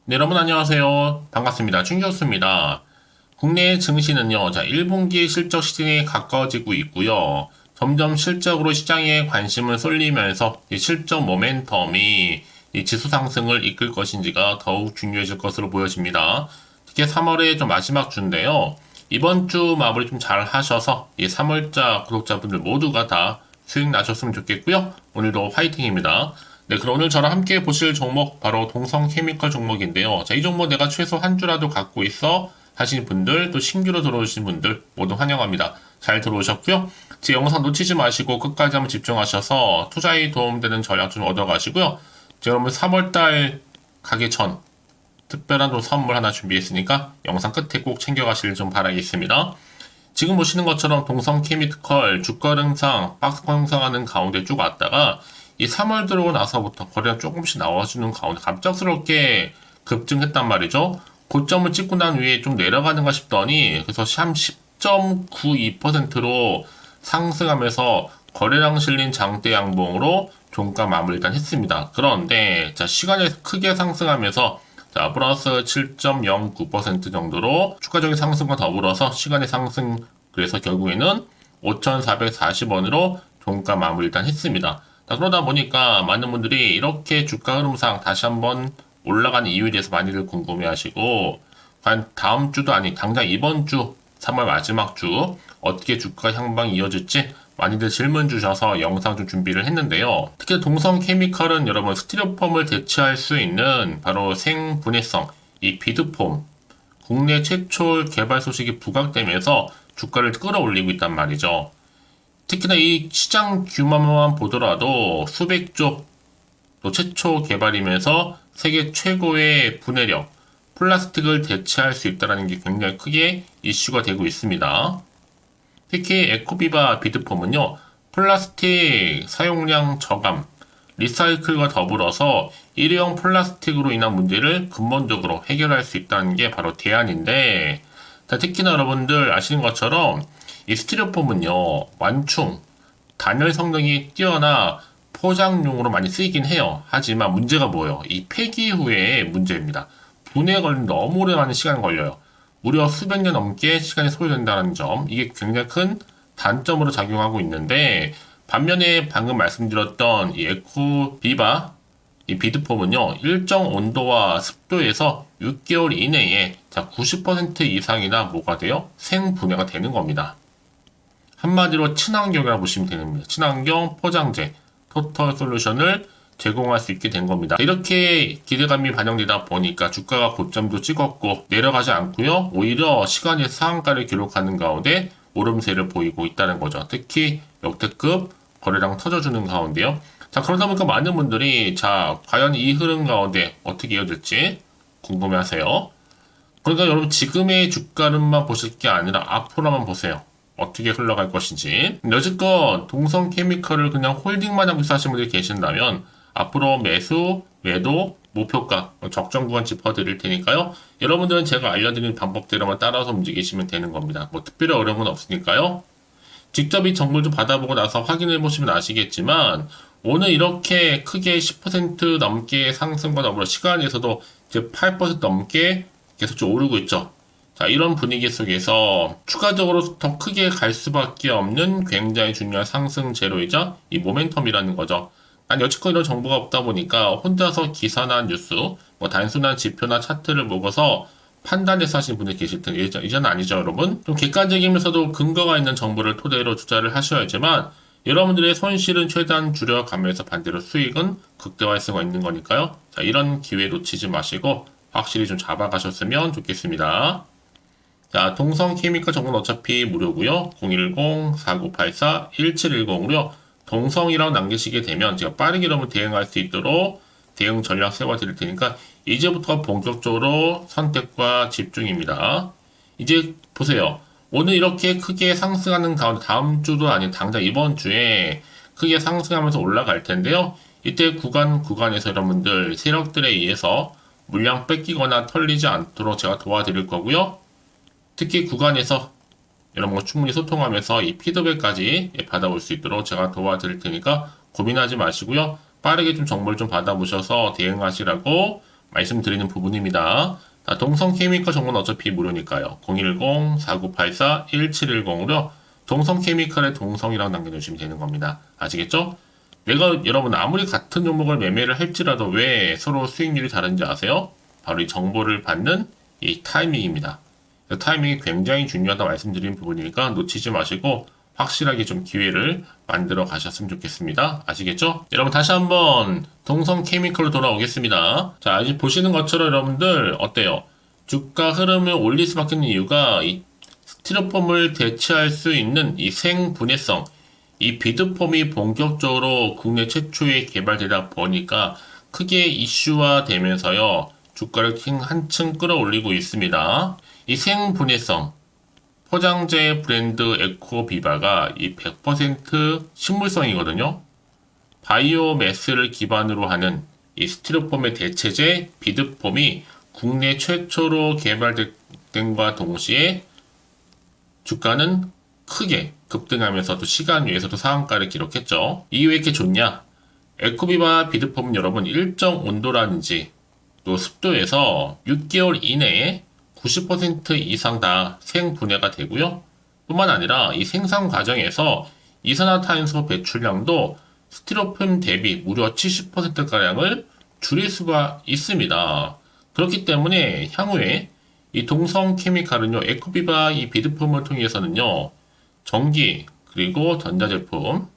네, 여러분 안녕하세요. 반갑습니다. 충격수입니다. 국내 증시는요, 1분기 실적 시즌이 가까워지고 있고요. 점점 실적으로 시장에 관심을 쏠리면서 이 실적 모멘텀이 이 지수 상승을 이끌 것인지가 더욱 중요해질 것으로 보여집니다. 특히 3월의 좀 마지막 주인데요. 이번 주 마무리 좀 잘 하셔서 이 3월자 구독자분들 모두가 다 수익 나셨으면 좋겠고요. 오늘도 화이팅입니다. 네, 그럼 오늘 저랑 함께 보실 종목 바로 동성케미컬 종목인데요. 이 종목 내가 최소 한 주라도 갖고 있어 하시는 분들, 또 신규로 들어오신 분들 모두 환영합니다. 잘 들어오셨고요. 제 영상 놓치지 마시고 끝까지 한번 집중하셔서 투자에 도움되는 전략 좀 얻어가시고요. 여러분 3월달 가기 전 특별한 또 선물 하나 준비했으니까 영상 끝에 꼭 챙겨가시길 좀 바라겠습니다. 지금 보시는 것처럼 동성케미컬 주가 등상, 박스 형성하는 가운데 쭉 왔다가 이 3월 들어오고 나서부터 거래가 조금씩 나와주는 가운데 갑작스럽게 급증했단 말이죠. 고점을 찍고 난 후에 좀 내려가는가 싶더니 그래서 한 10.92%로 상승하면서 거래량 실린 장대 양봉으로 종가 마무리 일단 했습니다. 그런데 시간이 크게 상승하면서 플러스 7.09% 정도로 추가적인 상승과 더불어서 시간의 상승, 그래서 결국에는 5,440원으로 종가 마무리 일단 했습니다. 그러다 보니까 많은 분들이 이렇게 주가 흐름상 다시 한번 올라간 이유에 대해서 많이들 궁금해 하시고, 과연 다음 주도 아니, 당장 이번 주, 3월 마지막 주, 어떻게 주가 향방이 이어질지 많이들 질문 주셔서 영상 좀 준비를 했는데요. 특히 동성케미컬은 여러분 스티로폼을 대체할 수 있는 바로 생분해성, 이 비드폼, 국내 최초 개발 소식이 부각되면서 주가를 끌어올리고 있단 말이죠. 특히나 이 시장 규모만 보더라도 수백조, 또 최초 개발이면서 세계 최고의 분해력, 플라스틱을 대체할 수 있다는 게 굉장히 크게 이슈가 되고 있습니다. 특히 에코비바 비드폼은요, 플라스틱 사용량 저감, 리사이클과 더불어서 일회용 플라스틱으로 인한 문제를 근본적으로 해결할 수 있다는 게 바로 대안인데, 특히나 여러분들 아시는 것처럼 이 스티로폼은요, 완충, 단열 성능이 뛰어나 포장용으로 많이 쓰이긴 해요. 하지만 문제가 뭐예요? 이 폐기 후에 문제입니다. 분해에 걸리는 너무 오랜 시간이 걸려요. 무려 수백 년 넘게 시간이 소요된다는 점, 이게 굉장히 큰 단점으로 작용하고 있는데, 반면에 방금 말씀드렸던 이 에코비바, 이 비드폼은요, 일정 온도와 습도에서 6개월 이내에 90% 이상이나 뭐가 돼요? 생분해가 되는 겁니다. 한마디로 친환경이라고 보시면 됩니다. 친환경 포장재, 토털 솔루션을 제공할 수 있게 된 겁니다. 이렇게 기대감이 반영되다 보니까 주가가 고점도 찍었고 내려가지 않고요. 오히려 시간의 상한가를 기록하는 가운데 오름세를 보이고 있다는 거죠. 특히 역대급 거래량 터져주는 가운데요. 그러다 보니까 많은 분들이 과연 이 흐름 가운데 어떻게 이어질지 궁금해하세요. 그러니까 여러분 지금의 주가는만 보실 게 아니라 앞으로만 보세요. 어떻게 흘러갈 것인지. 여지껏 동성케미컬을 그냥 홀딩만 하고 있어 하시는 분들이 계신다면 앞으로 매수, 매도, 목표가, 적정 구간 짚어드릴 테니까요. 여러분들은 제가 알려드리는 방법대로만 따라서 움직이시면 되는 겁니다. 특별히 어려운 건 없으니까요. 직접 이 정보를 좀 받아보고 나서 확인해 보시면 아시겠지만 오늘 이렇게 크게 10% 넘게 상승과 더불어 시간에서도 이제 8% 넘게 계속 좀 오르고 있죠. 이런 분위기 속에서 추가적으로 더 크게 갈 수밖에 없는 굉장히 중요한 상승 재료이자 이 모멘텀이라는 거죠. 난 여지껏 이런 정보가 없다 보니까 혼자서 기사나 뉴스, 단순한 지표나 차트를 보고서 판단해서 하시는 분들 계실 텐데 이제는 아니죠, 여러분. 좀 객관적이면서도 근거가 있는 정보를 토대로 투자를 하셔야지만 여러분들의 손실은 최대한 줄여가면서 반대로 수익은 극대화할 수가 있는 거니까요. 이런 기회 놓치지 마시고 확실히 좀 잡아가셨으면 좋겠습니다. 동성케미컬 정보는 어차피 무료고요. 010-4984-1710으로요. 동성이라고 남기시게 되면 제가 빠르게 여러분 대응할 수 있도록 대응 전략 세워드릴 테니까 이제부터 본격적으로 선택과 집중입니다. 이제 보세요. 오늘 이렇게 크게 상승하는 가운데 다음 주도 아닌 당장 이번 주에 크게 상승하면서 올라갈 텐데요. 이때 구간에서 여러분들 세력들에 의해서 물량 뺏기거나 털리지 않도록 제가 도와드릴 거고요. 특히 구간에서 여러분과 충분히 소통하면서 이 피드백까지 받아올 수 있도록 제가 도와드릴 테니까 고민하지 마시고요. 빠르게 좀 정보를 좀 받아보셔서 대응하시라고 말씀드리는 부분입니다. 자, 동성케미컬 정보는 어차피 무료니까요. 010-4984-1710으로 동성케미컬의 동성이라고 남겨주시면 되는 겁니다. 아시겠죠? 내가 여러분 아무리 같은 종목을 매매를 할지라도 왜 서로 수익률이 다른지 아세요? 바로 이 정보를 받는 이 타이밍입니다. 타이밍이 굉장히 중요하다 말씀드린 부분이니까 놓치지 마시고 확실하게 좀 기회를 만들어 가셨으면 좋겠습니다. 아시겠죠? 여러분 다시 한번 동성 케미컬로 돌아오겠습니다. 자, 이제 보시는 것처럼 여러분들 어때요? 주가 흐름을 올릴 수밖에 없는 이유가 이 스티로폼을 대체할 수 있는 이 생분해성, 이 비드폼이 본격적으로 국내 최초에 개발되다 보니까 크게 이슈화 되면서요. 주가를 한층 끌어올리고 있습니다. 이 생분해성, 포장재 브랜드 에코비바가 이 100% 식물성이거든요. 바이오매스를 기반으로 하는 이 스티로폼의 대체제 비드폼이 국내 최초로 개발된과 동시에 주가는 크게 급등하면서 또 시간 외에서도 상한가를 기록했죠. 이게 왜 이렇게 좋냐? 에코비바 비드폼은 여러분 일정 온도라든지 또 습도에서 6개월 이내에 90% 이상 다 생분해가 되고요. 뿐만 아니라 이 생산 과정에서 이산화탄소 배출량도 스티로폼 대비 무려 70%가량을 줄일 수가 있습니다. 그렇기 때문에 향후에 이 동성 케미칼은요, 에코비바 이 비드폼을 통해서는요, 전기, 그리고 전자제품,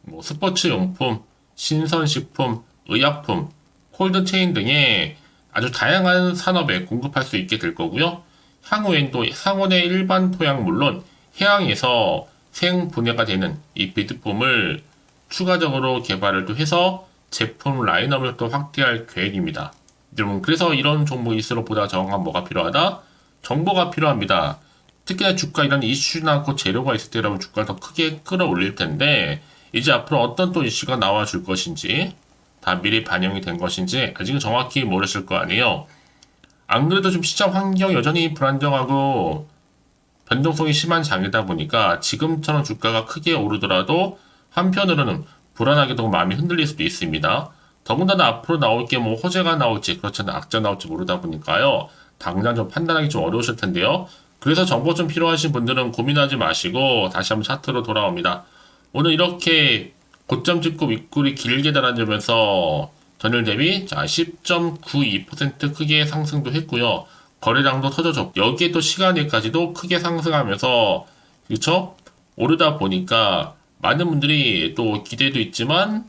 뭐 스포츠용품, 신선식품, 의약품, 콜드체인 등의 아주 다양한 산업에 공급할 수 있게 될 거고요. 향후엔 또 상온의 일반 토양 물론 해양에서 생분해가 되는 이 비드폼을 추가적으로 개발을 또 해서 제품 라인업을 또 확대할 계획입니다. 여러분 그래서 이런 종목일수록 보다 정확한 뭐가 필요하다? 정보가 필요합니다. 특히나 주가 이런 이슈나 그 재료가 있을 때 여러분 주가를 더 크게 끌어올릴 텐데 이제 앞으로 어떤 또 이슈가 나와줄 것인지 다 미리 반영이 된 것인지 아직은 정확히 모르실 거 아니에요. 안 그래도 좀 시장 환경 여전히 불안정하고 변동성이 심한 장이다 보니까 지금처럼 주가가 크게 오르더라도 한편으로는 불안하게도 마음이 흔들릴 수도 있습니다. 더군다나 앞으로 나올 게 뭐 호재가 나올지 그렇지 않은 악재가 나올지 모르다 보니까요. 당장 좀 판단하기 좀 어려우실 텐데요. 그래서 정보 좀 필요하신 분들은 고민하지 마시고 다시 한번 차트로 돌아옵니다. 오늘 이렇게 고점 찍고 윗골이 길게 달아주면서 전일 대비 10.92% 크게 상승도 했고요. 거래량도 터져줬고 여기에 또 시간일까지도 크게 상승하면서 그렇죠? 오르다 보니까 많은 분들이 또 기대도 있지만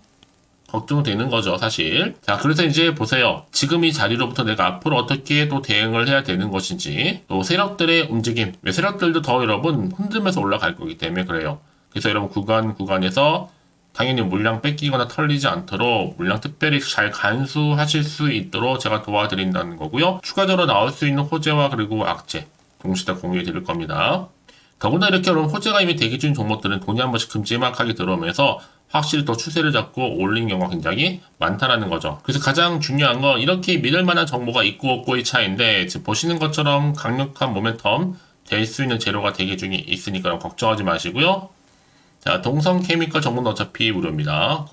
걱정되는 거죠, 사실. 자, 그래서 이제 보세요. 지금 이 자리로부터 내가 앞으로 어떻게 또 대응을 해야 되는 것인지, 또 세력들의 움직임, 왜 세력들도 더 여러분 흔들면서 올라갈 거기 때문에 그래요. 그래서 여러분 구간에서 당연히 물량 뺏기거나 털리지 않도록 물량 특별히 잘 간수하실 수 있도록 제가 도와드린다는 거고요. 추가적으로 나올 수 있는 호재와 그리고 악재, 동시에 다 공유해 드릴 겁니다. 더구나 이렇게 여러분 호재가 이미 대기 중인 종목들은 돈이 한 번씩 큼지막하게 들어오면서 확실히 더 추세를 잡고 올린 경우가 굉장히 많다라는 거죠. 그래서 가장 중요한 건 이렇게 믿을 만한 정보가 있고 없고의 차이인데 지금 보시는 것처럼 강력한 모멘텀 될 수 있는 재료가 대기 중에 있으니까 걱정하지 마시고요. 자, 동성 케미컬 정보는 어차피 무료입니다.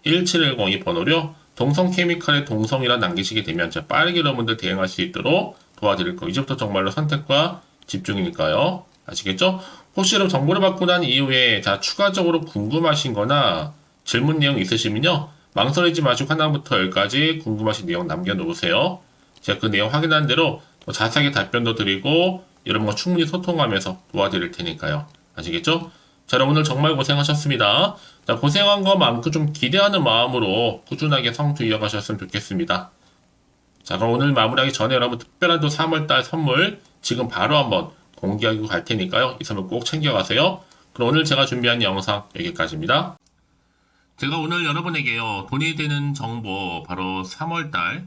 010-4984-1710 이 번호로 동성 케미컬의 동성이라 남기시게 되면 제가 빠르게 여러분들 대응할 수 있도록 도와드릴 거예요. 이제부터 정말로 선택과 집중이니까요. 아시겠죠? 혹시 여러분 정보를 받고 난 이후에 자 추가적으로 궁금하신 거나 질문 내용 있으시면요. 망설이지 마시고 하나부터 열까지 궁금하신 내용 남겨놓으세요. 제가 그 내용 확인한 대로 자세하게 답변도 드리고 여러분과 충분히 소통하면서 도와드릴 테니까요. 아시겠죠? 자, 여러분 오늘 정말 고생하셨습니다. 자, 고생한 것만큼 좀 기대하는 마음으로 꾸준하게 성투 이어가셨으면 좋겠습니다. 자, 그럼 오늘 마무리하기 전에 여러분 특별한 또 3월달 선물 지금 바로 한번 공개하고 갈 테니까요. 이 선물 꼭 챙겨가세요. 그럼 오늘 제가 준비한 영상 여기까지입니다. 제가 오늘 여러분에게요. 돈이 되는 정보 바로 3월달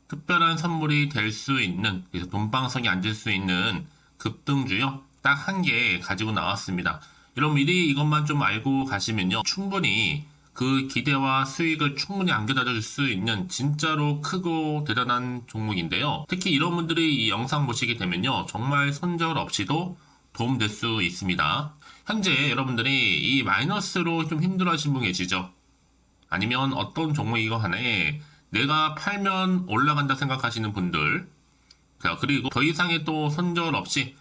특별한 선물이 될 수 있는 그래서 돈방석이 앉을 수 있는 급등주요. 딱 한 개 가지고 나왔습니다. 여러분 미리 이것만 좀 알고 가시면요. 충분히 그 기대와 수익을 충분히 안겨다 줄 수 있는 진짜로 크고 대단한 종목인데요. 특히 이런 분들이 이 영상 보시게 되면요. 정말 손절 없이도 도움될 수 있습니다. 현재 여러분들이 이 마이너스로 좀 힘들어 하신 분 계시죠? 아니면 어떤 종목이거 하나에 내가 팔면 올라간다 생각하시는 분들, 자, 그리고 더 이상의 또 손절 없이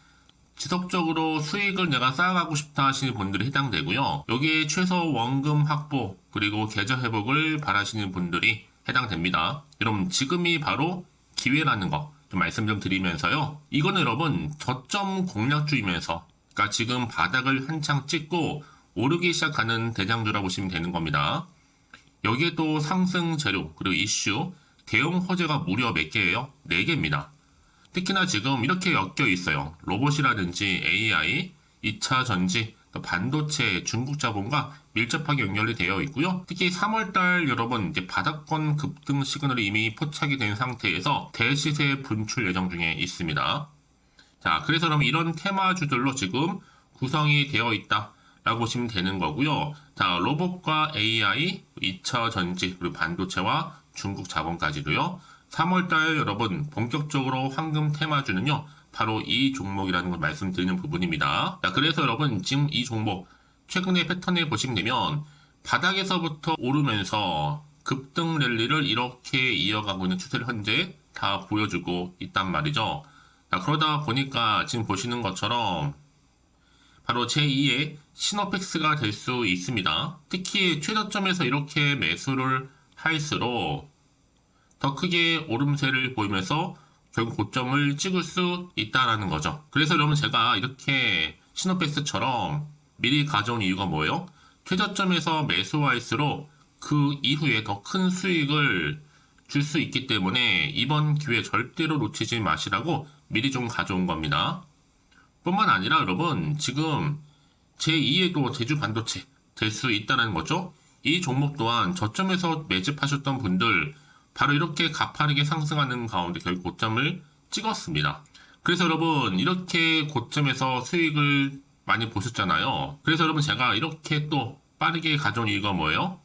지속적으로 수익을 내가 쌓아가고 싶다 하시는 분들이 해당되고요. 여기에 최소 원금 확보 그리고 계좌 회복을 바라시는 분들이 해당됩니다. 여러분 지금이 바로 기회라는 거 좀 말씀 좀 드리면서요. 이거는 여러분 저점 공략주이면서 그러니까 지금 바닥을 한창 찍고 오르기 시작하는 대장주라고 보시면 되는 겁니다. 여기에 또 상승 재료 그리고 이슈 대형 호재가 무려 몇 개예요? 4개입니다. 특히나 지금 이렇게 엮여 있어요. 로봇이라든지 AI, 2차 전지, 또 반도체, 중국 자본과 밀접하게 연결이 되어 있고요. 특히 3월달 여러분 이제 바닥권 급등 시그널이 이미 포착이 된 상태에서 대시세 분출 예정 중에 있습니다. 자, 그래서 그럼 이런 테마주들로 지금 구성이 되어 있다라고 보시면 되는 거고요. 자, 로봇과 AI, 2차 전지, 그리고 반도체와 중국 자본까지도요. 3월달 여러분 본격적으로 황금 테마주는요. 바로 이 종목이라는 걸 말씀드리는 부분입니다. 자, 그래서 여러분 지금 이 종목 최근의 패턴을 보시면 되면 바닥에서부터 오르면서 급등 랠리를 이렇게 이어가고 있는 추세를 현재 다 보여주고 있단 말이죠. 자, 그러다 보니까 지금 보시는 것처럼 바로 제2의 시노펙스가 될 수 있습니다. 특히 최저점에서 이렇게 매수를 할수록 더 크게 오름세를 보이면서 결국 고점을 찍을 수 있다라는 거죠. 그래서 여러분 제가 이렇게 시노펙스처럼 미리 가져온 이유가 뭐예요? 최저점에서 매수할수록 그 이후에 더 큰 수익을 줄 수 있기 때문에 이번 기회 절대로 놓치지 마시라고 미리 좀 가져온 겁니다. 뿐만 아니라 여러분 지금 제2의 또 제주 반도체 될 수 있다는 거죠. 이 종목 또한 저점에서 매집하셨던 분들 바로 이렇게 가파르게 상승하는 가운데 결국 고점을 찍었습니다. 그래서 여러분 이렇게 고점에서 수익을 많이 보셨잖아요. 그래서 여러분 제가 이렇게 또 빠르게 가져온 이유가 뭐예요?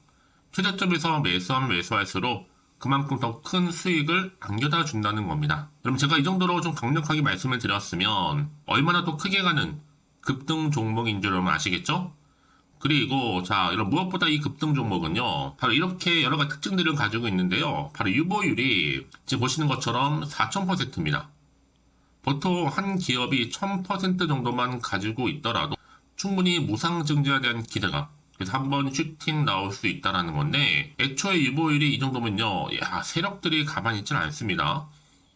최저점에서 매수하면 매수할수록 그만큼 더 큰 수익을 안겨다 준다는 겁니다. 여러분 제가 이 정도로 좀 강력하게 말씀을 드렸으면 얼마나 또 크게 가는 급등 종목인 줄 여러분 아시겠죠? 그리고 자 이런 무엇보다 이 급등 종목은요 바로 이렇게 여러 가지 특징들을 가지고 있는데요. 바로 유보율이 지금 보시는 것처럼 4000%입니다. 보통 한 기업이 1000% 정도만 가지고 있더라도 충분히 무상증자에 대한 기대감 그래서 한번 슈팅 나올 수 있다라는 건데 애초에 유보율이 이 정도면요 야 세력들이 가만히 있지는 않습니다.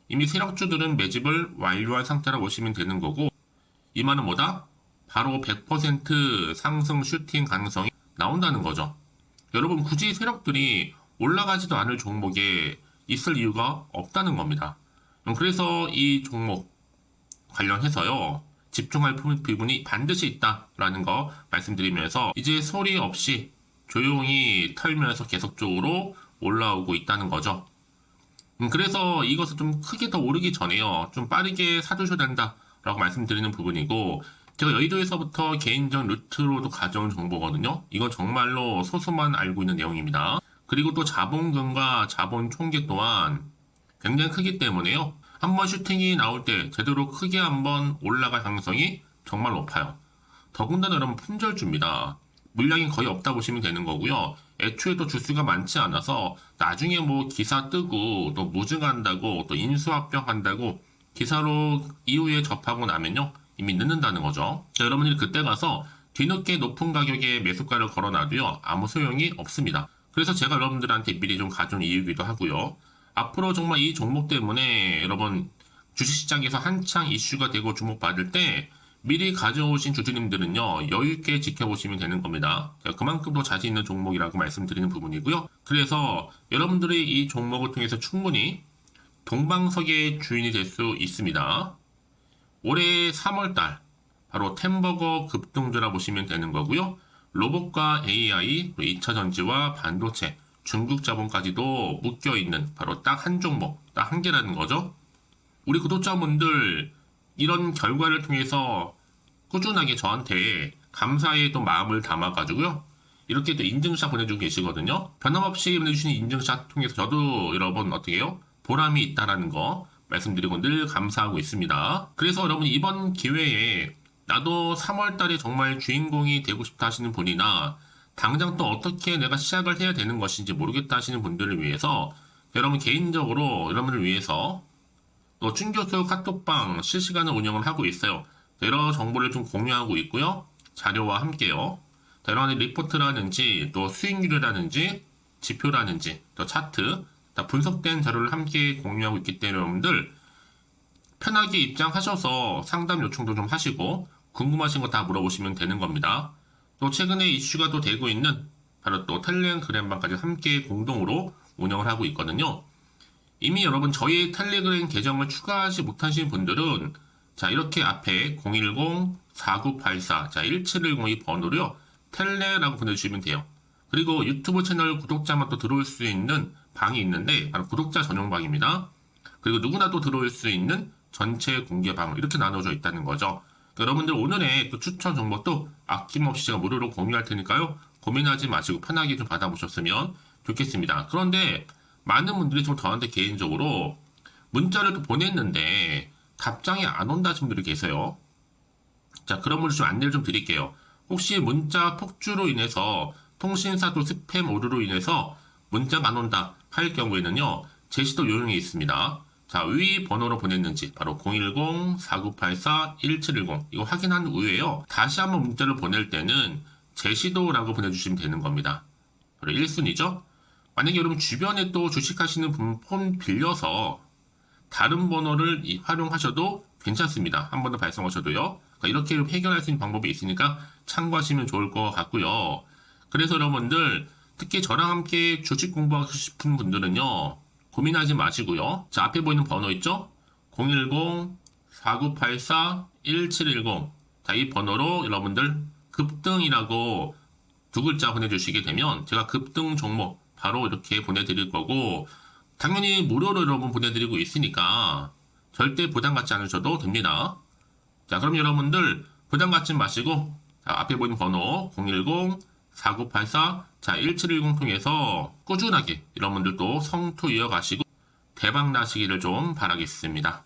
이미 세력주들은 매집을 완료한 상태라 보시면 되는 거고 이 말은 뭐다? 바로 100% 상승 슈팅 가능성이 나온다는 거죠. 여러분 굳이 세력들이 올라가지도 않을 종목에 있을 이유가 없다는 겁니다. 그래서 이 종목 관련해서요. 집중할 부분이 반드시 있다라는 거 말씀드리면서 이제 소리 없이 조용히 털면서 계속적으로 올라오고 있다는 거죠. 그래서 이것을 좀 크게 더 오르기 전에요. 좀 빠르게 사두셔야 된다라고 말씀드리는 부분이고 제가 여의도에서부터 개인적 루트로도 가져온 정보거든요. 이건 정말로 소수만 알고 있는 내용입니다. 그리고 또 자본금과 자본 총계 또한 굉장히 크기 때문에요. 한번 슈팅이 나올 때 제대로 크게 한번 올라갈 가능성이 정말 높아요. 더군다나 여러분 품절주입니다. 물량이 거의 없다 보시면 되는 거고요. 애초에 또 주수가 많지 않아서 나중에 뭐 기사 뜨고 또 무증한다고 또 인수합병한다고 기사로 이후에 접하고 나면요. 이미 늦는다는 거죠. 자, 여러분들이 그때 가서 뒤늦게 높은 가격에 매수가를 걸어놔도요. 아무 소용이 없습니다. 그래서 제가 여러분들한테 미리 좀 가져온 이유기도 하고요. 앞으로 정말 이 종목 때문에 여러분 주식시장에서 한창 이슈가 되고 주목받을 때 미리 가져오신 주주님들은요. 여유있게 지켜보시면 되는 겁니다. 그만큼 더 자신 있는 종목이라고 말씀드리는 부분이고요. 그래서 여러분들이 이 종목을 통해서 충분히 동방석의 주인이 될 수 있습니다. 올해 3월달 바로 템버거 급등주라 보시면 되는 거고요. 로봇과 AI, 2차 전지와 반도체, 중국 자본까지도 묶여있는 바로 딱 한 종목, 딱 한 개라는 거죠. 우리 구독자분들 이런 결과를 통해서 꾸준하게 저한테 감사의 또 마음을 담아가지고요. 이렇게 또 인증샷 보내주고 계시거든요. 변함없이 보내주시는 인증샷 통해서 저도 여러분 어떻게 해요? 보람이 있다라는 거 말씀드리고 늘 감사하고 있습니다. 그래서 여러분 이번 기회에 나도 3월달에 정말 주인공이 되고 싶다 하시는 분이나 당장 또 어떻게 내가 시작을 해야 되는 것인지 모르겠다 하시는 분들을 위해서 여러분 개인적으로 여러분을 위해서 또 춘교수 카톡방 실시간으로 운영을 하고 있어요. 여러 정보를 좀 공유하고 있고요. 자료와 함께요. 여러 가지 리포트라든지 또 수익률이라든지 지표라든지 또 차트 다 분석된 자료를 함께 공유하고 있기 때문에 여러분들 편하게 입장하셔서 상담 요청도 좀 하시고 궁금하신 거 다 물어보시면 되는 겁니다. 또 최근에 이슈가 또 되고 있는 바로 또 텔레그램방까지 함께 공동으로 운영을 하고 있거든요. 이미 여러분 저희 텔레그램 계정을 추가하지 못하신 분들은 자 이렇게 앞에 010-4984-1710 이 번호로요. 텔레라고 보내주시면 돼요. 그리고 유튜브 채널 구독자만 또 들어올 수 있는 방이 있는데 바로 구독자 전용 방입니다. 그리고 누구나 또 들어올 수 있는 전체 공개 방 이렇게 나눠져 있다는 거죠. 그러니까 여러분들 오늘의 또 추천 정보도 아낌없이 제가 무료로 공유할 테니까요. 고민하지 마시고 편하게 좀 받아보셨으면 좋겠습니다. 그런데 많은 분들이 좀 저한테 개인적으로 문자를 또 보냈는데 답장이 안 온다 하신 분들이 계세요. 자, 그런 분들 좀 안내를 좀 드릴게요. 혹시 문자 폭주로 인해서 통신사도 스팸 오류로 인해서 문자가 안 온다 할 경우에는요. 제시도 요령이 있습니다. 자, 위 번호로 보냈는지 바로 010-4984-1710 이거 확인한 후에요. 다시 한번 문자를 보낼 때는 제시도라고 보내주시면 되는 겁니다. 바로 1순위죠. 만약에 여러분 주변에 또 주식하시는 분 폰 빌려서 다른 번호를 활용하셔도 괜찮습니다. 한 번 더 발송하셔도요. 그러니까 이렇게 해결할 수 있는 방법이 있으니까 참고하시면 좋을 것 같고요. 그래서 여러분들 특히 저랑 함께 주식 공부하고 싶은 분들은요. 고민하지 마시고요. 자, 앞에 보이는 번호 있죠? 010-4984-1710 자, 이 번호로 여러분들 급등이라고 두 글자 보내주시게 되면 제가 급등 종목 바로 이렇게 보내드릴 거고 당연히 무료로 여러분 보내드리고 있으니까 절대 부담 갖지 않으셔도 됩니다. 자, 그럼 여러분들 부담 갖지 마시고 자, 앞에 보이는 번호 010-4984-1710 통해서 꾸준하게 여러분들도 성투 이어가시고 대박 나시기를 좀 바라겠습니다.